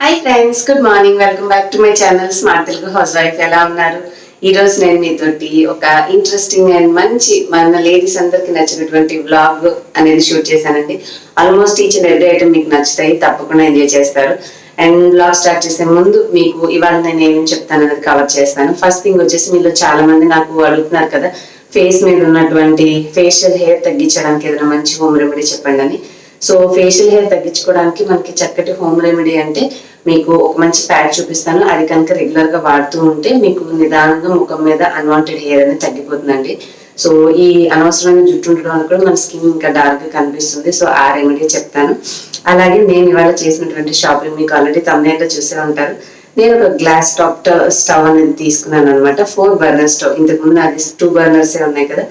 Hi friends, good morning. Welcome back to my channel smart Telugu house wife. ఎలా ఉన్నారు? ఈ రోజు నేను మీతోటి ఒక ఇంట్రెస్టింగ్ అండ్ మంచి మన లేడీస్ అందరికి నచ్చినటువంటి వ్లాగ్ అనేది షూట్ చేశానండి. Almost each and every item మీకు నచ్చుతాయి, తప్పకుండా ఎంజాయ్ చేస్తారు. అండ్ వ్లాగ్ స్టార్ట్ చేసే ముందు మీకు ఇవాళ నేను ఏమేమి చెప్తాను అనేది కవర్ చేస్తాను. ఫస్ట్ థింగ్ వచ్చేసి, మీలో చాలా మంది నాకు అడుగుతున్నారు కదా, ఫేస్ మీద ఉన్నటువంటి ఫేషియల్ హెయిర్ తగ్గించడానికి ఏదైనా మంచి హోమ్ రెమెడీ చెప్పండి అని. సో ఫేషియల్ హెయిర్ తగ్గించుకోవడానికి మనకి చక్కటి హోమ్ రెమెడీ అంటే మీకు ఒక మంచి ప్యాక్ చూపిస్తాను. అది కనుక రెగ్యులర్ గా వాడుతూ ఉంటే మీకు నిదానంగా ముఖం మీద అన్వాంటెడ్ హెయిర్ అనేది తగ్గిపోతుందండి. సో ఈ అనవసరమైన జుట్టు ఉండడం వల్ల కూడా మన స్కిన్ ఇంకా డార్క్ గా కనిపిస్తుంది. సో ఆ రెమెడీ చెప్తాను. అలాగే నేను ఇవాళ చేసినటువంటి షాపింగ్ మీకు ఆల్రెడీ తమ్ముళ్ళు చూసే ఉంటారు. నేను ఒక గ్లాస్ టాప్ స్టవ్ అనేది తీసుకున్నాను అనమాట. 4 బర్నర్ స్టవ్. ఇంతకు ముందు అది 2 బర్నర్స్ ఉన్నాయి కదా.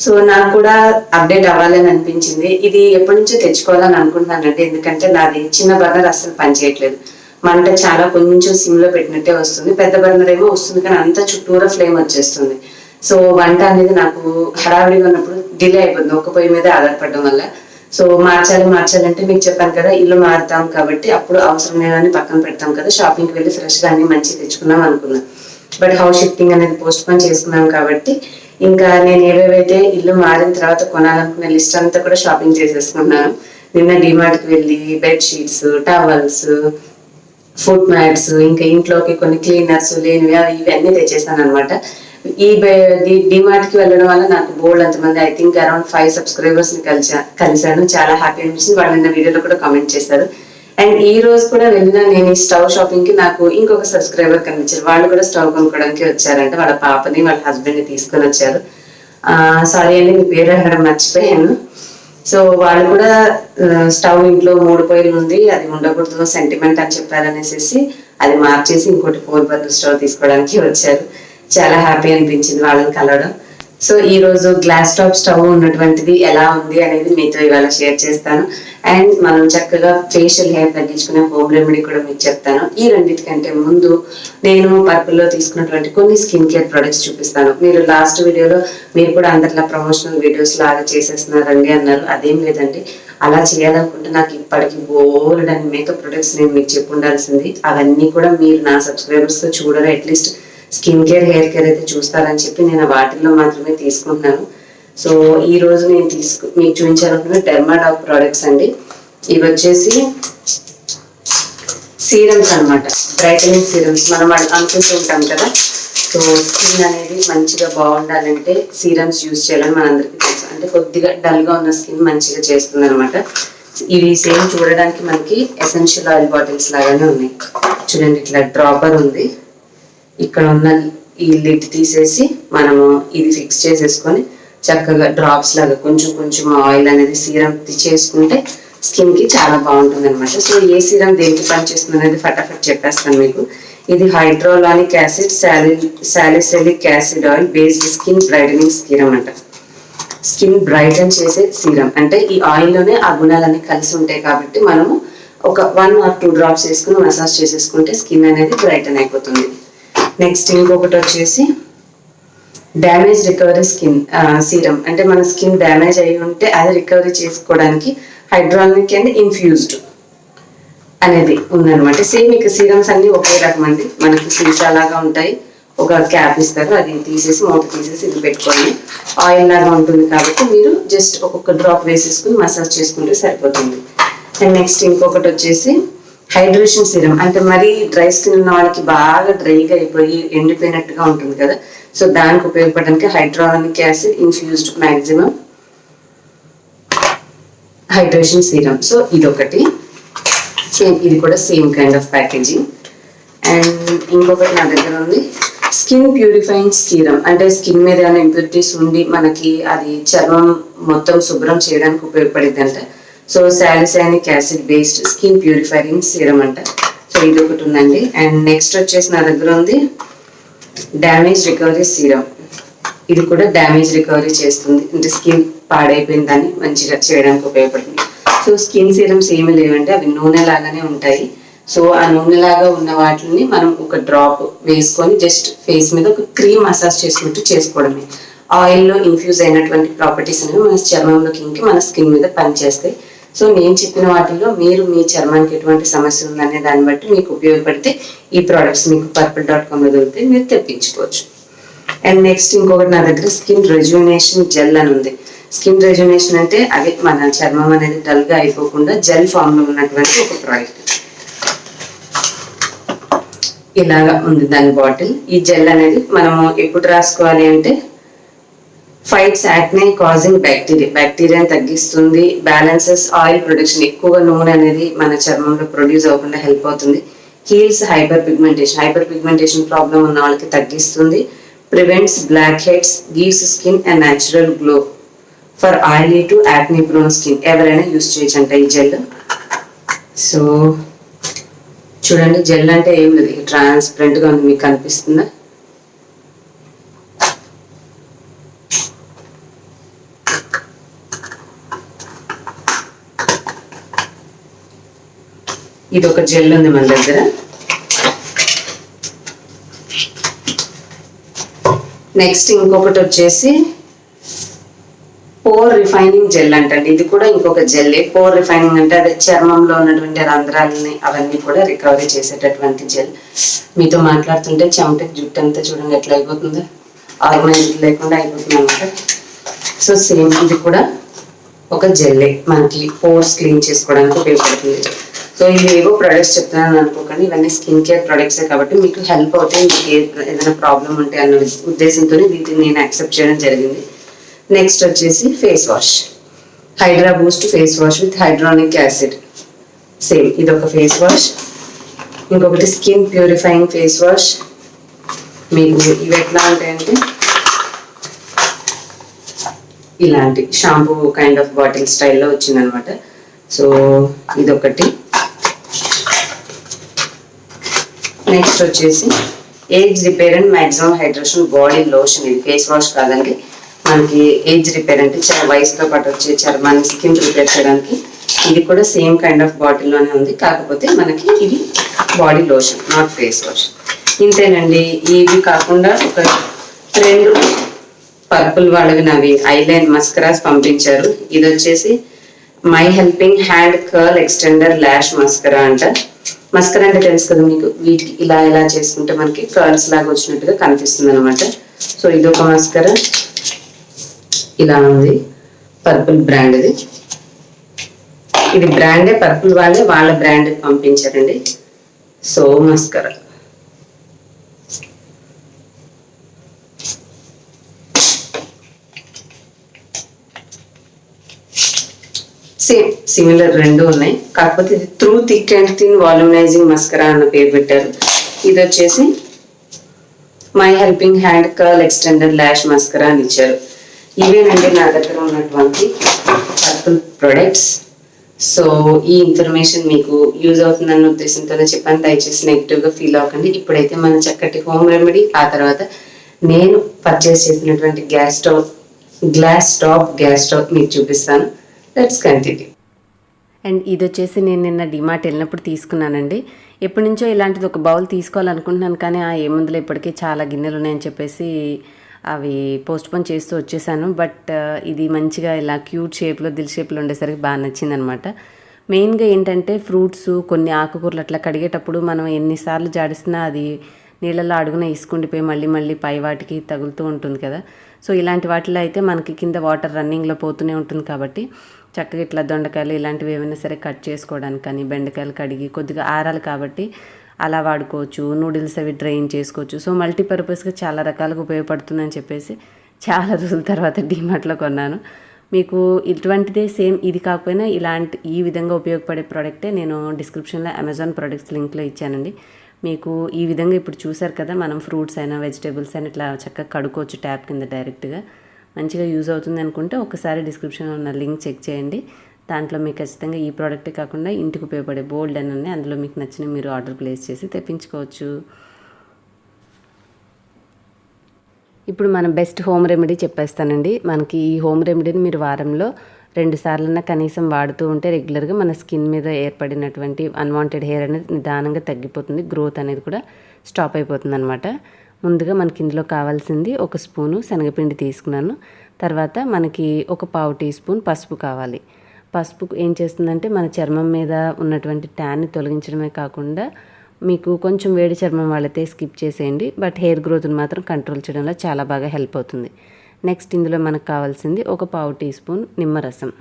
సో నాకు కూడా అప్డేట్ అవ్వాలని అనిపించింది. ఇది ఎప్పటి నుంచో తెచ్చుకోవాలని అనుకుంటున్నానండి. ఎందుకంటే నాది చిన్న బర్నర్ అస్సలు పనిచేయట్లేదు. మంట చాలా కొంచెం సిమ్ లో పెట్టినట్టే వస్తుంది. పెద్ద బర్నర్ ఏమో వస్తుంది కానీ అంతా చుట్టూరా ఫ్లేమ్ వచ్చేస్తుంది. సో వంట అనేది నాకు హడావిడిగా ఉన్నప్పుడు డిలే అయిపోతుంది, ఒక్క పొయ్యి మీద ఆధారపడడం వల్ల. సో మార్చాలంటే మీకు చెప్పాను కదా, ఇల్లు మారుతాం కాబట్టి అప్పుడు అవసరం లేదని పక్కన పెడతాం కదా. షాపింగ్కి వెళ్ళి ఫ్రెష్ గా అన్ని మంచిగా తెచ్చుకున్నాం అనుకున్నాం. బట్ హౌస్ షిఫ్టింగ్ అనేది పోస్ట్ పోన్ చేసుకున్నాం కాబట్టి ఇంకా నేను ఏవేవైతే ఇల్లు మారిన తర్వాత కొనాలనుకునే లిస్ట్ అంతా కూడా షాపింగ్ చేసేసుకున్నాను. నిన్న డిమార్ట్కి వెళ్ళి బెడ్షీట్స్, టవల్స్, ఫుడ్ మ్యాట్స్, ఇంకా ఇంట్లోకి కొన్ని క్లీనర్స్ లేనివి ఇవన్నీ తెచ్చేసాను అనమాట. ఈ డిమార్ట్ కి వెళ్ళడం వల్ల నాకు బోల్డ్ అంతమంది, ఐ థింక్ అరౌండ్ 5 సబ్స్క్రైబర్స్ ని కలిశాను. చాలా హ్యాపీ అనిపించింది. వాళ్ళు నిన్న వీడియోలో కూడా కామెంట్ చేశారు. అండ్ ఈ రోజు కూడా వెళ్ళిన నేను ఈ స్టవ్ షాపింగ్ కి నాకు ఇంకొక సబ్స్క్రైబర్ కనిపించారు. వాళ్ళు కూడా స్టవ్ కొనుక్కోవడానికి వచ్చారంటే వాళ్ళ పాపని వాళ్ళ హస్బెండ్ ని తీసుకొని వచ్చారు. సారీ అండి, మీ పేరు అడగడం మర్చిపోయాను. సో వాళ్ళు కూడా స్టవ్ ఇంట్లో 3 పొయ్యిలు ఉంది, అది ఉండకూడదు సెంటిమెంట్ అని చెప్పారనేసి అది మార్చేసి ఇంకోటి 4 బర్నర్ స్టవ్ తీసుకోవడానికి వచ్చారు. చాలా హ్యాపీ అనిపించింది వాళ్ళని కలవడం. సో ఈ రోజు గ్లాస్ టాప్ స్టవ్ ఉన్నటువంటిది ఎలా ఉంది అనేది మీతో ఇవాళ షేర్ చేస్తాను. అండ్ మనం చక్కగా ఫేషియల్ హెయిర్ తగ్గించుకునే హోమ్ రెమెడీ కూడా మీకు చెప్తాను. ఈ రెండింటికంటే ముందు నేను పర్పుల్లో తీసుకున్నటువంటి కొన్ని స్కిన్ కేర్ ప్రొడక్ట్స్ చూపిస్తాను. మీరు లాస్ట్ వీడియోలో మీరు కూడా అందరిలా ప్రమోషనల్ వీడియోస్ లాగా చేసేస్తున్నారండి అన్నారు. అదేం లేదండి, అలా చేయాలనుకుంటే నాకు ఇప్పటికి బోల్డ్ అండ్ మేకప్ ప్రొడక్ట్స్ నేను మీకు చెప్పు ఉండాల్సింది. అవన్నీ కూడా మీరు నా సబ్స్క్రైబర్స్ తో చూడరు, at least skin care hair care అయితే చూస్తారని చెప్పి నేను వాటిల్లో మాత్రమే తీసుకుంటున్నాను. సో ఈ రోజు నేను మీకు చూపించాలనుకున్న డెర్మాడాక్ ప్రోడక్ట్స్ అండి. ఇవి వచ్చేసి సీరమ్స్ అనమాట, బ్రైటనింగ్ సీరమ్స్. మనం అనుకుంటూ ఉంటాం కదా, సో స్కిన్ అనేది మంచిగా బాగుండాలంటే సీరమ్స్ యూజ్ చేయాలని మనందరికీ తెలుసు. అంటే కొద్దిగా డల్ గా ఉన్న స్కిన్ మంచిగా చేస్తుంది అనమాట. ఇవి సేమ్ చూడడానికి మనకి ఎసెన్షియల్ ఆయిల్ బాటిల్స్ లాగానే ఉన్నాయి. చూడండి, ఇట్లా డ్రాపర్ ఉంది. ఇక్కడ ఉన్న ఈ లిడ్ తీసేసి మనము ఇది ఫిక్స్ చేసేసుకొని చక్కగా డ్రాప్స్ లాగా కొంచెం కొంచెం ఆయిల్ అనేది సీరం చేసుకుంటే స్కిన్ కి చాలా బాగుంటుంది అనమాట. సో ఏ సీరం దేనికి పనిచేస్తుంది అనేది ఫటాఫట్ చెప్పేస్తాను మీకు. ఇది hyaluronic acid salicylic acid oil based skin brightening serum అంట. స్కిన్ బ్రైటన్ చేసే సీరం అంటే ఈ ఆయిల్ లోనే ఆ గుణాలన్నీ కలిసి ఉంటాయి కాబట్టి మనము ఒక 1 or 2 డ్రాప్స్ వేసుకుని మసాజ్ చేసేసుకుంటే స్కిన్ అనేది బ్రైటన్ అయిపోతుంది. నెక్స్ట్ ఇంకొకటి వచ్చేసి డ్యామేజ్ రికవరీ స్కిన్ సీరం. అంటే మన స్కిన్ డ్యామేజ్ అయి ఉంటే అది రికవరీ చేసుకోవడానికి హైడ్రాలిక్ అండ్ ఇన్ఫ్యూజ్డ్ అనేది ఉందన్నమాట. సేమ్ ఇక సీరమ్స్ అన్ని ఒకే రకం అండి. మనకి సీసా లాగా ఉంటాయి, ఒక క్యాప్ ఇస్తారు, అది తీసేసి మూత తీసేసి ఇది పెట్టుకోండి. ఆయిల్ లాగా ఉంటుంది కాబట్టి మీరు జస్ట్ ఒక్కొక్క డ్రాప్ వేసేసుకుని మసాజ్ చేసుకుంటే సరిపోతుంది. అండ్ నెక్స్ట్ ఇంకొకటి వచ్చేసి హైడ్రేషన్ సీరం. అంటే మరీ డ్రై స్కిన్ ఉన్న వాళ్ళకి బాగా డ్రైగా అయిపోయి ఎండిపోయినట్టుగా ఉంటుంది కదా, సో దానికి ఉపయోగపడడానికి hydraulic acid infused maximum hydration serum. So ఇదొకటి సేమ్, ఇది కూడా same kind of packaging. And ఇంకొకటి నా దగ్గర ఉంది స్కిన్ ప్యూరిఫైయింగ్ సీరం. అంటే స్కిన్ మీద ఏమైనా ఇంప్యూరిటీస్ ఉండి మనకి అది చర్మం మొత్తం శుభ్రం చేయడానికి ఉపయోగపడింది అంట. So salicylic acid based skin purifying serum అంట. సో ఇది ఒకటి ఉందండి. అండ్ నెక్స్ట్ వచ్చేసి నా దగ్గర ఉంది డ్యామేజ్ రికవరీ సీరం. ఇది కూడా డ్యామేజ్ రికవరీ చేస్తుంది, అంటే స్కిన్ పాడైపోయిన దాన్ని మంచిగా చేయడానికి ఉపయోగపడుతుంది. సో స్కిన్ సీరమ్స్ ఏమి లేవంటే అవి నూనె లాగానే ఉంటాయి. సో ఆ నూనె లాగా ఉన్న వాటిని మనం ఒక డ్రాప్ వేసుకొని జస్ట్ ఫేస్ మీద ఒక క్రీమ్ మసాజ్ చేసుకుంటూ చేసుకోవడమే. ఆయిల్లో ఇన్ఫ్యూజ్ అయినటువంటి ప్రాపర్టీస్ అనేవి మన చర్మంలోకి ఇంకి మన స్కిన్ మీద పనిచేస్తాయి. సో నేను చెప్పిన వాటిల్లో మీరు మీ చర్మానికి ఎటువంటి సమస్య ఉందనే దాన్ని బట్టి మీకు ఉపయోగపడితే ఈ ప్రోడక్ట్స్ మీకు purple.comలో దొరికితే మీరు తెప్పించుకోవచ్చు. అండ్ నెక్స్ట్ ఇంకొకటి నా దగ్గర స్కిన్ రెజ్యునేషన్ జెల్ అని ఉంది. స్కిన్ రెజ్యునేషన్ అంటే అదే మన చర్మం అనేది డల్గా అయిపోకుండా జెల్ ఫామ్లో ఉన్నటువంటి ఒక ప్రోడక్ట్. ఇలాగా ఉంది దాని బాటిల్. ఈ జెల్ అనేది మనము ఎప్పుడు రాసుకోవాలి అంటే ఫైట్స్ యాక్నే కాజింగ్ బ్యాక్టీరియాని తగ్గిస్తుంది, బ్యాలెన్సెస్ ఆయిల్ ప్రొడక్షన్, ఎక్కువగా నూనె అనేది మన చర్మంలో ప్రొడ్యూస్ అవ్వకుండా హెల్ప్ అవుతుంది, హీల్స్ హైపర్ పిగ్మెంటేషన్ ప్రాబ్లం ఉన్న వాళ్ళకి తగ్గిస్తుంది, prevents blackheads, gives skin and natural glow for oily to acne prone skin. ఎవరైనా యూస్ చేయొచ్చు అంట ఈ జెల్. సో చూడండి, జెల్ అంటే ఏం లేదు, ట్రాన్స్పరెంట్గా ఉంది, మీకు కనిపిస్తుందా? ఇది ఒక జెల్ ఉంది మన దగ్గర. నెక్స్ట్ ఇంకొకటి వచ్చేసి పోర్ రిఫైనింగ్ జెల్ అంటండి. ఇది కూడా ఇంకొక జెల్లే. పోర్ రిఫైనింగ్ అంటే అదే చర్మంలో ఉన్నటువంటి రంధ్రాలని అవన్నీ కూడా రికవరీ చేసేటటువంటి జెల్. మీతో మాట్లాడుతుంటే చెమటకి జుట్టు అంతా చూడండి ఎట్లా అయిపోతుందో, ఆర్గనైజ్ లేకుండా అయిపోతుంది అనమాట. సో సేమ్ ఇది కూడా ఒక జెల్లే, మనకి పోర్స్ క్లీన్ చేసుకోవడానికి ఉపయోగపడుతుంది. సో ఇవి ఏవో ప్రొడక్ట్స్ చెప్తున్నాను అనుకోకండి, ఇవన్నీ స్కిన్ కేర్ ప్రొడక్ట్సే కాబట్టి మీకు హెల్ప్ అవుతాయి. మీకు ఏదైనా ప్రాబ్లం ఉంటే అన్న ఉద్దేశంతో వీటిని నేను యాక్సెప్ట్ చేయడం జరిగింది. నెక్స్ట్ వచ్చేసి face wash, hydra boost face wash with hyaluronic acid. Same ఇది ఒక ఫేస్ వాష్. ఇంకొకటి స్కిన్ ప్యూరిఫైయింగ్ ఫేస్ వాష్. మీకు ఇవి ఎట్లా ఉంటాయంటే ఇలాంటి షాంపూ కైండ్ ఆఫ్ బాటిల్ స్టైల్లో వచ్చిందనమాట. సో ఇదొకటి. నెక్స్ట్ వచ్చేసి age repair and maximum hydration body lotion. ఇది ఫేస్ వాష్ కాదండి, మనకి ఏజ్ రిపేర్ అంటే వయసుతో పాటు వచ్చే చర్మాన్ని స్కిన్ రిపేర్ చేయడానికి. ఇది కూడా సేమ్ కైండ్ ఆఫ్ బాటిల్లోనే ఉంది, కాకపోతే మనకి ఇది body lotion, not face wash. ఇంతేనండి. ఇవి కాకుండా ఒక 2 పర్పుల్ వాళ్ళవి నావి ఐలైన్ మస్కరాస్ పంపించారు. ఇది వచ్చేసి my helping hand curl extender lash mascara అంట. మస్కరా అంటే తెలుసు కదా మీకు, వీటికి ఇలా ఇలా చేసుకుంటే మనకి కర్ల్స్ లాగా వచ్చినట్టుగా కనిపిస్తుంది అనమాట. సో ఇదొక మస్కరా ఇలా ఉంది, పర్పుల్ బ్రాండ్. ఇది బ్రాండే, పర్పుల్ వాళ్ళ బ్రాండ్ పంపించారండి. సో మస్కరా సేమ్ సిమిలర్ 2 ఉన్నాయి, కాకపోతే ఇది through thick and thin volumising mascara అన్న పేరు పెట్టారు. ఇది వచ్చేసి my helping hand curl extender lash mascara అని ఇచ్చారు. ఇవేనండి నా దగ్గర ఉన్నటువంటి పర్పుల్ ప్రొడక్ట్స్. సో ఈ ఇన్ఫర్మేషన్ మీకు యూజ్ అవుతుందన్న ఉద్దేశంతోనే చెప్పాను, దయచేసి నెగిటివ్గా ఫీల్ అవ్వకండి. ఇప్పుడైతే మన చక్కటి హోమ్ రెమెడీ, ఆ తర్వాత నేను పర్చేస్ చేసినటువంటి గ్లాస్ టాప్ గ్యాస్ స్టవ్ మీకు చూపిస్తాను. Let's continue. అండ్ ఇది వచ్చేసి నేను నిన్న డిమార్ట్ వెళ్ళినప్పుడు తీసుకున్నానండి. ఎప్పటి నుంచో ఇలాంటిది ఒక బౌల్ తీసుకోవాలనుకుంటున్నాను, కానీ ఏముందులో ఇప్పటికీ చాలా గిన్నెలు ఉన్నాయని చెప్పేసి అవి పోస్ట్పోన్ చేస్తూ వచ్చేసాను. బట్ ఇది మంచిగా ఇలా క్యూట్ షేప్లో దిల్ షేప్లో ఉండేసరికి బాగా నచ్చిందనమాట. మెయిన్గా ఏంటంటే ఫ్రూట్స్, కొన్ని ఆకుకూరలు అట్లా కడిగేటప్పుడు మనం ఎన్నిసార్లు జాడిస్తున్నా అది నీళ్ళల్లో అడుగున ఇసుకుండిపోయి మళ్ళీ మళ్ళీ పై వాటికి తగులుతూ ఉంటుంది కదా. సో ఇలాంటి వాటిలో అయితే మనకి కింద వాటర్ రన్నింగ్లో పోతూనే ఉంటుంది కాబట్టి చక్కగా ఇట్లా దొండకాయలు ఇలాంటివి ఏమైనా సరే కట్ చేసుకోవడానికి కానీ, బెండకాయలు కడిగి కొద్దిగా ఆరాలి కాబట్టి అలా వాడుకోవచ్చు. నూడిల్స్ అవి డ్రైన్ చేసుకోవచ్చు. సో మల్టీపర్పస్గా చాలా రకాలుగా ఉపయోగపడుతుందని చెప్పేసి చాలా రోజుల తర్వాత డీమార్ట్లో కొన్నాను. మీకు ఇటువంటిదే సేమ్ ఇది కాకపోయినా ఈ విధంగా ఉపయోగపడే ప్రోడక్టే నేను డిస్క్రిప్షన్లో అమెజాన్ ప్రొడక్ట్స్ లింక్లో ఇచ్చానండి. మీకు ఈ విధంగా ఇప్పుడు చూసారు కదా, మనం ఫ్రూట్స్ అయినా వెజిటేబుల్స్ అయినా ఇట్లా చక్కగా కడుక్కోవచ్చు ట్యాప్ కింద డైరెక్ట్గా. మంచిగా యూజ్ అవుతుంది అనుకుంటే ఒకసారి డిస్క్రిప్షన్లో ఉన్న లింక్ చెక్ చేయండి. దాంట్లో మీకు ఖచ్చితంగా ఈ ప్రోడక్టే కాకుండా ఇంటికి ఉపయోగపడే బోల్డ్ అని ఉన్నాయి, అందులో మీకు నచ్చినవి మీరు ఆర్డర్ ప్లేస్ చేసి తెప్పించుకోవచ్చు. ఇప్పుడు మనం బెస్ట్ హోమ్ రెమెడీ చెప్పేస్తానండి. మనకి ఈ హోమ్ రెమెడీని మీరు వారంలో 2 సార్లన్నా కనీసం వాడుతూ ఉంటే రెగ్యులర్గా మన స్కిన్ మీద ఏర్పడినటువంటి అన్వాంటెడ్ హెయిర్ అనేది నిదానంగా తగ్గిపోతుంది, గ్రోత్ అనేది కూడా స్టాప్ అయిపోతుంది అనమాట. ముందుగా మనకి ఇందులో కావాల్సింది 1 స్పూను శనగపిండి తీసుకున్నాను. తర్వాత మనకి 1 పావు టీ స్పూన్ పసుపు కావాలి. పసుపు ఏం చేస్తుందంటే మన చర్మం మీద ఉన్నటువంటి ట్యాన్ని తొలగించడమే కాకుండా మీకు కొంచెం వేడి చర్మం వాళ్ళైతే స్కిప్ చేసేయండి, బట్ హెయిర్ గ్రోత్ని మాత్రం కంట్రోల్ చేయడంలో చాలా బాగా హెల్ప్ అవుతుంది. నెక్స్ట్ ఇందులో మనకు కావాల్సింది 1 పావు టీ స్పూన్ నిమ్మరసం.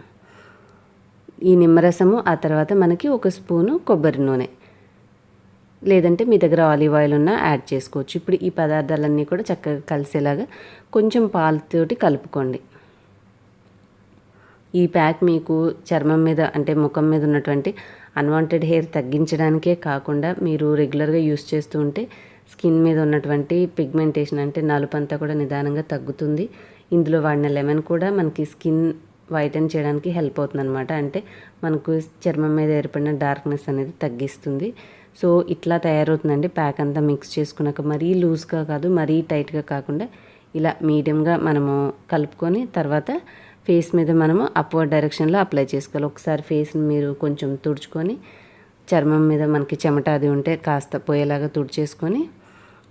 ఈ నిమ్మరసము, ఆ తర్వాత మనకి 1 స్పూను కొబ్బరి నూనె, లేదంటే మీ దగ్గర ఆలివ్ ఆయిల్ ఉన్నా యాడ్ చేసుకోవచ్చు. ఇప్పుడు ఈ పదార్థాలన్నీ కూడా చక్కగా కలిసేలాగా కొంచెం పాలతోటి కలుపుకోండి. ఈ ప్యాక్ మీకు చర్మం మీద అంటే ముఖం మీద ఉన్నటువంటి అన్వాంటెడ్ హెయిర్ తగ్గించడానికే కాకుండా మీరు రెగ్యులర్గా యూస్ చేస్తూ ఉంటే స్కిన్ మీద ఉన్నటువంటి పిగ్మెంటేషన్ అంటే నలుపంతా కూడా నిదానంగా తగ్గుతుంది. ఇందులో వాడిన లెమన్ కూడా మనకి స్కిన్ వైటన్ చేయడానికి హెల్ప్ అవుతుంది అనమాట. అంటే మనకు చర్మం మీద ఏర్పడిన డార్క్నెస్ అనేది తగ్గిస్తుంది. సో ఇట్లా తయారవుతుందండి ప్యాక్ అంతా మిక్స్ చేసుకున్నాక. మరీ లూజ్గా కాదు, మరీ టైట్గా కాకుండా ఇలా మీడియంగా మనము కలుపుకొని తర్వాత ఫేస్ మీద మనము అప్వర్డ్ డైరెక్షన్లో అప్లై చేసుకోవాలి. ఒకసారి ఫేస్ని మీరు కొంచెం తుడుచుకొని చర్మం మీద మనకి చెమట అది ఉంటే కాస్త పోయేలాగా తుడిచేసుకొని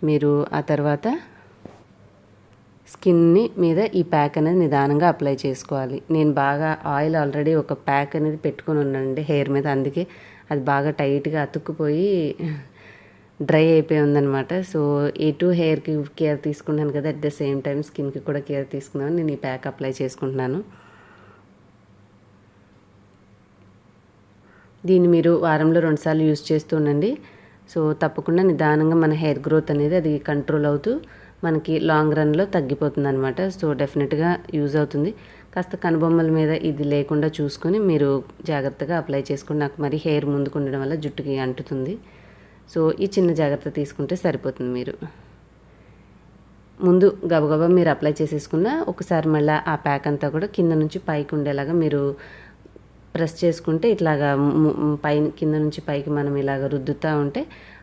మీరు ఆ తర్వాత స్కిన్ని మీద ఈ ప్యాక్ అనేది నిదానంగా అప్లై చేసుకోవాలి. నేను బాగా ఆయిల్ ఆల్రెడీ ఒక ప్యాక్ అనేది పెట్టుకొని ఉన్నానండి హెయిర్ మీద, అందుకే అది బాగా టైట్గా అతుక్కుపోయి డ్రై అయిపోయి ఉందనమాట. సో ఎటు హెయిర్కి కేర్ తీసుకుంటాను కదా, అట్ ద సేమ్ టైం స్కిన్కి కూడా కేర్ తీసుకున్నాను. నేను ఈ ప్యాక్ అప్లై చేసుకుంటున్నాను. దీన్ని మీరు వారంలో 2 సార్లు యూస్ చేస్తూ ఉండండి. సో తప్పకుండా నిదానంగా మన హెయిర్ గ్రోత్ అనేది అది కంట్రోల్ అవుతూ మనకి లాంగ్ రన్లో తగ్గిపోతుంది అనమాట. సో డెఫినెట్గా యూజ్ అవుతుంది. కాస్త కనుబొమ్మల మీద ఇది లేకుండా చూసుకొని మీరు జాగ్రత్తగా అప్లై చేసుకుని, నాకు మరి హెయిర్ ముందుకు ఉండడం వల్ల జుట్టుకి అంటుతుంది. సో ఈ చిన్న జాగ్రత్త తీసుకుంటే సరిపోతుంది. మీరు ముందు గబగబా మీరు అప్లై చేసేసుకున్న ఒకసారి మళ్ళీ ఆ ప్యాక్ అంతా కూడా కింద నుంచి పైకి ఉండేలాగా మీరు ప్రెస్ చేసుకుంటే ఇట్లాగా కింద నుంచి పైకి మనం ఇలాగ రుద్దుతూ ఉంటే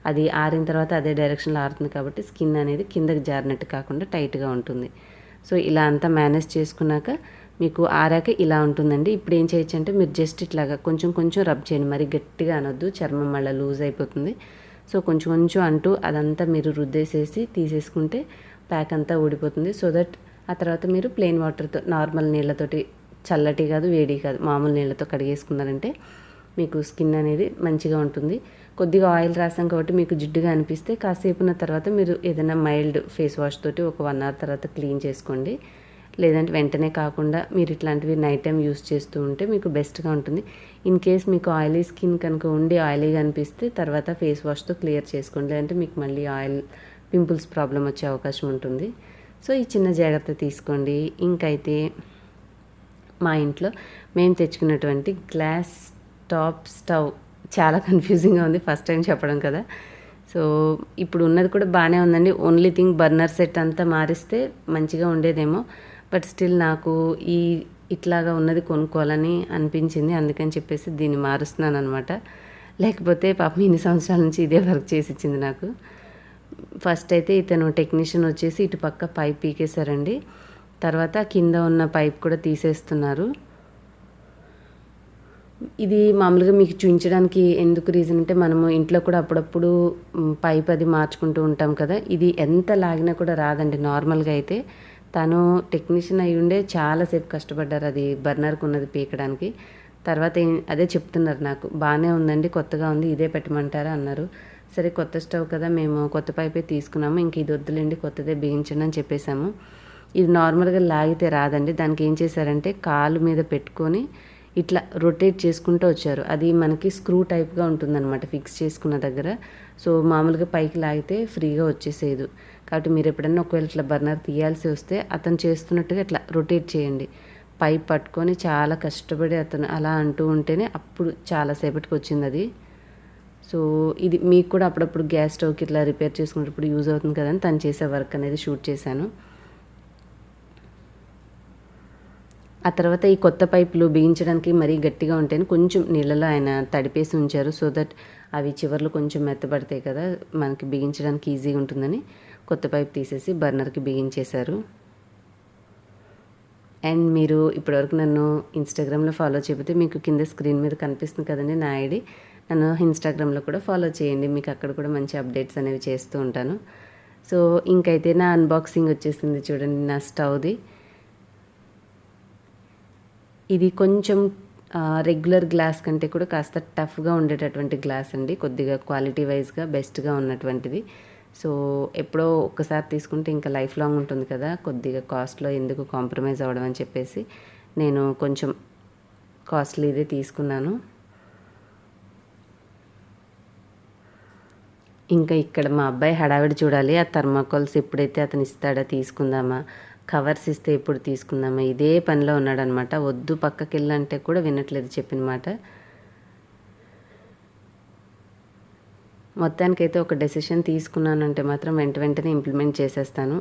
అది ఆరిన తర్వాత అదే డైరెక్షన్లో ఆరుతుంది కాబట్టి స్కిన్ అనేది కిందకి జారినట్టు కాకుండా టైట్గా ఉంటుంది. సో ఇలా అంతా మేనేజ్ చేసుకున్నాక మీకు ఆరాక ఇలా ఉంటుందండి. ఇప్పుడు ఏం చేయొచ్చు అంటే మీరు జస్ట్ ఇట్లాగా కొంచెం కొంచెం రబ్ చేయండి, మరి గట్టిగా అనొద్దు, చర్మం మళ్ళీ లూజ్ అయిపోతుంది. సో కొంచెం కొంచెం అంటూ అదంతా మీరు రుద్దేసేసి తీసేసుకుంటే ప్యాక్ అంతా ఊడిపోతుంది. సో దట్ ఆ తర్వాత మీరు ప్లెయిన్ వాటర్తో నార్మల్ నీళ్ళతోటి, చల్లటి కాదు వేడి కాదు, మామూలు నీళ్ళతో కడిగేసుకున్నారంటే మీకు స్కిన్ అనేది మంచిగా ఉంటుంది. కొద్దిగా ఆయిల్ రాసాం కాబట్టి మీకు జిడ్డుగా అనిపిస్తే కాసేపున్న తర్వాత మీరు ఏదైనా మైల్డ్ ఫేస్ వాష్ తోటి ఒక 1 అవర్ తర్వాత క్లీన్ చేసుకోండి. లేదంటే వెంటనే కాకుండా మీరు ఇట్లాంటివి నైట్ టైం యూస్ చేస్తూ ఉంటే మీకు బెస్ట్గా ఉంటుంది. ఇన్ కేస్ మీకు ఆయిలీ స్కిన్ కనుక ఉండి ఆయిలీగా అనిపిస్తే తర్వాత ఫేస్ వాష్తో క్లియర్ చేసుకోండి, లేదంటే మీకు మళ్ళీ ఆయిల్ పింపుల్స్ ప్రాబ్లం వచ్చే అవకాశం ఉంటుంది. సో ఈ చిన్న జాగ్రత్త తీసుకోండి. ఇంకైతే మా ఇంట్లో మేము తెచ్చుకున్నటువంటి గ్లాస్ టాప్ స్టవ్ చాలా కన్ఫ్యూజింగ్గా ఉంది, ఫస్ట్ టైం చెప్పడం కదా. సో ఇప్పుడు ఉన్నది కూడా బాగానే ఉందండి. ఓన్లీ థింగ్ బర్నర్ సెట్ అంతా మారిస్తే మంచిగా ఉండేదేమో, బట్ స్టిల్ నాకు ఇట్లాగా ఉన్నది కొనుక్కోవాలని అనిపించింది. అందుకని చెప్పేసి దీన్ని మారుస్తున్నాను అనమాట. లేకపోతే పాపం ఇన్ని సంవత్సరాల నుంచి ఇదే వర్క్ చేసి ఇచ్చింది నాకు. ఫస్ట్ అయితే ఇతను టెక్నీషియన్ వచ్చేసి ఇటు పక్క పైప్ పీకేశారండి. తర్వాత కింద ఉన్న పైప్ కూడా తీసేస్తున్నారు. ఇది మామూలుగా మీకు చూపించడానికి ఎందుకు రీజన్ అంటే మనము ఇంట్లో కూడా అప్పుడప్పుడు పైప్ అది మార్చుకుంటూ ఉంటాం కదా. ఇది ఎంత లాగినా కూడా రాదండి నార్మల్గా అయితే. తను టెక్నీషియన్ అయి ఉండే చాలాసేపు కష్టపడ్డారు అది బర్నర్కి ఉన్నది పీకడానికి. తర్వాత అదే చెప్తున్నారు నాకు, బాగానే ఉందండి, కొత్తగా ఉంది, ఇదే పెట్టమంటారా అన్నారు. సరే కొత్త స్టవ్ కదా, మేము కొత్త పైపే తీసుకున్నాము, ఇంక ఇది వద్దులేండి కొత్తదే బిగించండి అని చెప్పేశాము. ఇది నార్మల్గా లాగితే రాదండి. దానికి ఏం చేశారంటే కాలు మీద పెట్టుకొని ఇట్లా రొటేట్ చేసుకుంటూ వచ్చారు. అది మనకి స్క్రూ టైప్గా ఉంటుందన్నమాట ఫిక్స్ చేసుకున్న దగ్గర. సో మామూలుగా పైకి లాగితే ఫ్రీగా వచ్చేసేది. కాబట్టి మీరు ఎప్పుడన్నా ఒకవేళ ఇట్లా బర్నర్ తీయాల్సి వస్తే అతను చేస్తున్నట్టుగా ఇట్లా రొటేట్ చేయండి. పైప్ పట్టుకొని చాలా కష్టపడి అతను అలా అంటూ ఉంటేనే అప్పుడు చాలాసేపటికి వచ్చింది అది. సో ఇది మీకు కూడా అప్పుడప్పుడు గ్యాస్ స్టవ్కి ఇట్లా రిపేర్ చేసుకునేటప్పుడు యూజ్ అవుతుంది కదా అని తను చేసే వర్క్ అనేది షూట్ చేశాను. ఆ తర్వాత ఈ కొత్త పైపులు బిగించడానికి మరీ గట్టిగా ఉంటేనే కొంచెం నీళ్ళలో ఆయన తడిపేసి ఉంచారు. సో దట్ అవి చివర్లు కొంచెం మెత్తబడతాయి కదా, మనకి బిగించడానికి ఈజీగా ఉంటుందని కొత్త పైపు తీసేసి బర్నర్కి బిగించేశారు. అండ్ మీరు ఇప్పటివరకు నన్ను ఇన్స్టాగ్రామ్లో ఫాలో చేయకపోతే మీకు కింద స్క్రీన్ మీద కనిపిస్తుంది కదండి నా ఐడి, నన్ను ఇన్స్టాగ్రామ్లో కూడా ఫాలో చేయండి. మీకు అక్కడ కూడా మంచి అప్డేట్స్ అనేవి చేస్తూ ఉంటాను. సో ఇంకైతే నా అన్బాక్సింగ్ వచ్చేసింది చూడండి నా స్టవ్ది. ఇది కొంచెం రెగ్యులర్ గ్లాస్ కంటే కూడా కాస్త టఫ్గా ఉండేటటువంటి గ్లాస్ అండి, కొద్దిగా క్వాలిటీ వైజ్గా బెస్ట్గా ఉన్నటువంటిది. సో ఎప్పుడో ఒక్కసారి తీసుకుంటే ఇంకా లైఫ్ లాంగ్ ఉంటుంది కదా, కొద్దిగా కాస్ట్లో ఎందుకు కాంప్రమైజ్ అవ్వడం అని చెప్పేసి నేను కొంచెం కాస్ట్లీదే తీసుకున్నాను. ఇంకా ఇక్కడ మా అబ్బాయి హడావిడి చూడాలి. ఆ థర్మాకోల్స్ ఎప్పుడైతే అతను ఇస్తాడో తీసుకుందామా, కవర్స్ ఇస్తే ఎప్పుడు తీసుకుందామా, ఇదే పనిలో ఉన్నాడనమాట. వద్దు పక్కకి వెళ్ళంటే కూడా వినట్లేదు చెప్పిన మాట. మొత్తానికైతే ఒక డెసిషన్ తీసుకున్నానంటే మాత్రం వెంటనే ఇంప్లిమెంట్ చేసేస్తాను.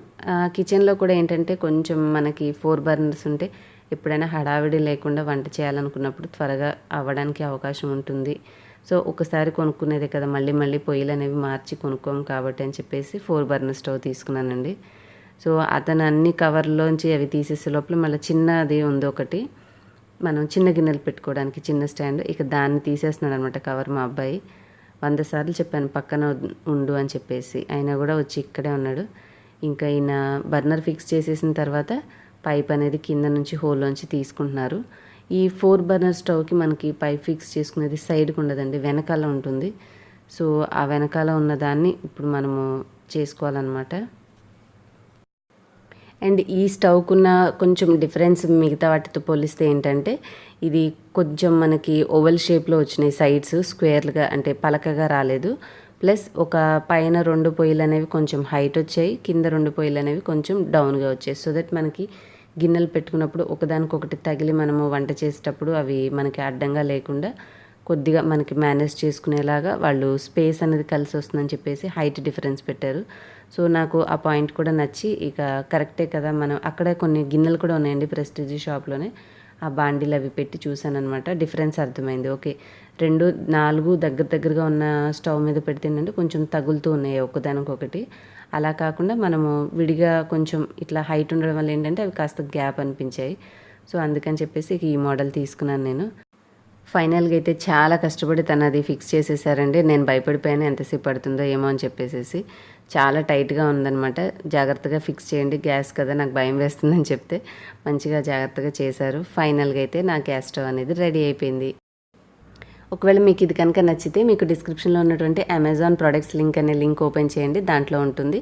కిచెన్లో కూడా ఏంటంటే కొంచెం మనకి 4 బర్నర్స్ ఉంటే ఎప్పుడైనా హడావిడి లేకుండా వంట చేయాలనుకున్నప్పుడు త్వరగా అవ్వడానికి అవకాశం ఉంటుంది. సో ఒకసారి కొనుక్కునేదే కదా, మళ్ళీ పొయ్యిలు అనేవి మార్చి కొనుక్కోము కాబట్టి అని చెప్పేసి 4 బర్నర్ స్టవ్ తీసుకున్నానండి. సో అతను అన్ని కవర్లోంచి అవి తీసేసే లోపల మళ్ళీ చిన్నది ఉంది ఒకటి, మనం చిన్న గిన్నెలు పెట్టుకోవడానికి చిన్న స్టాండ్, ఇక దాన్ని తీసేస్తున్నాడు అనమాట కవర్ మా అబ్బాయి. 100 సార్లు చెప్పాను పక్కన ఉండు అని చెప్పేసి, అయినా కూడా వచ్చి ఇక్కడే ఉన్నాడు. ఇంకా ఈయన బర్నర్ ఫిక్స్ చేసేసిన తర్వాత పైప్ అనేది కింద నుంచి హోల్లోంచి తీసుకుంటున్నారు. ఈ 4 బర్నర్ స్టవ్కి మనకి పైప్ ఫిక్స్ చేసుకునేది సైడ్కి ఉండదండి, వెనకాల ఉంటుంది. సో ఆ వెనకాల ఉన్న దాన్ని ఇప్పుడు మనము చేసుకోవాలన్నమాట. అండ్ ఈ స్టవ్కున్న కొంచెం డిఫరెన్స్ మిగతా వాటితో పోలిస్తే ఏంటంటే, ఇది కొంచెం మనకి ఓవెల్ షేప్లో వచ్చినాయి సైడ్స్, స్క్వేర్గా అంటే పలకగా రాలేదు. ప్లస్ ఒక పైన 2 పొయ్యిలు అనేవి కొంచెం హైట్ వచ్చాయి, కింద 2 పొయ్యిలు అనేవి కొంచెం డౌన్గా వచ్చాయి. సో దట్ మనకి గిన్నెలు పెట్టుకున్నప్పుడు ఒకదానికొకటి తగిలి మనము వంట చేసేటప్పుడు అవి మనకి అడ్డంగా లేకుండా కొద్దిగా మనకి మేనేజ్ చేసుకునేలాగా వాళ్ళు స్పేస్ అనేది కలిసి వస్తుందని చెప్పేసి హైట్ డిఫరెన్స్ పెట్టారు. సో నాకు ఆ పాయింట్ కూడా నచ్చి, ఇక కరెక్టే కదా, మనం అక్కడ కొన్ని గిన్నెలు కూడా ఉన్నాయండి ప్రెస్టీజీ షాప్లోనే, ఆ బాండీలు అవి పెట్టి చూశానమాట. డిఫరెన్స్ అర్థమైంది. ఓకే, 2, 4 దగ్గరగా ఉన్న స్టవ్ మీద పెడితే ఏంటంటే కొంచెం తగులుతూ ఉన్నాయి ఒకదానికొకటి. అలా కాకుండా మనము విడిగా కొంచెం ఇట్లా హైట్ ఉండడం వల్ల ఏంటంటే అవి కాస్త గ్యాప్ అనిపించాయి. సో అందుకని చెప్పేసి ఈ మోడల్ తీసుకున్నాను నేను. ఫైనల్గా అయితే చాలా కష్టపడి తను అది ఫిక్స్ చేసేసారండి. నేను భయపడిపోయాను ఎంతసేపు పడుతుందో ఏమో అని చెప్పేసి. చాలా టైట్గా ఉందనమాట. జాగ్రత్తగా ఫిక్స్ చేయండి, గ్యాస్ కదా నాకు భయం వేస్తుందని చెప్తే మంచిగా జాగ్రత్తగా చేశారు. ఫైనల్గా అయితే నా గ్యాస్ స్టవ్ అనేది రెడీ అయిపోయింది. ఒకవేళ మీకు ఇది కనుక నచ్చితే మీకు డిస్క్రిప్షన్లో ఉన్నటువంటి అమెజాన్ ప్రొడక్ట్స్ లింక్ అనే లింక్ ఓపెన్ చేయండి, దాంట్లో ఉంటుంది,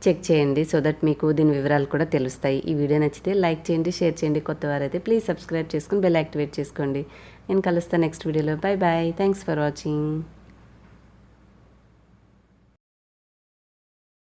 చెక్ చేయండి. సో దట్ మీకు దీని వివరాలు కూడా తెలుస్తాయి. ఈ వీడియో నచ్చితే లైక్ చేయండి, షేర్ చేయండి. కొత్త వారైతే ప్లీజ్ సబ్స్క్రైబ్ చేసుకుని బెల్ యాక్టివేట్ చేసుకోండి. నేను కలుస్తాను నెక్స్ట్ వీడియోలో. బాయ్. Thanks for watching.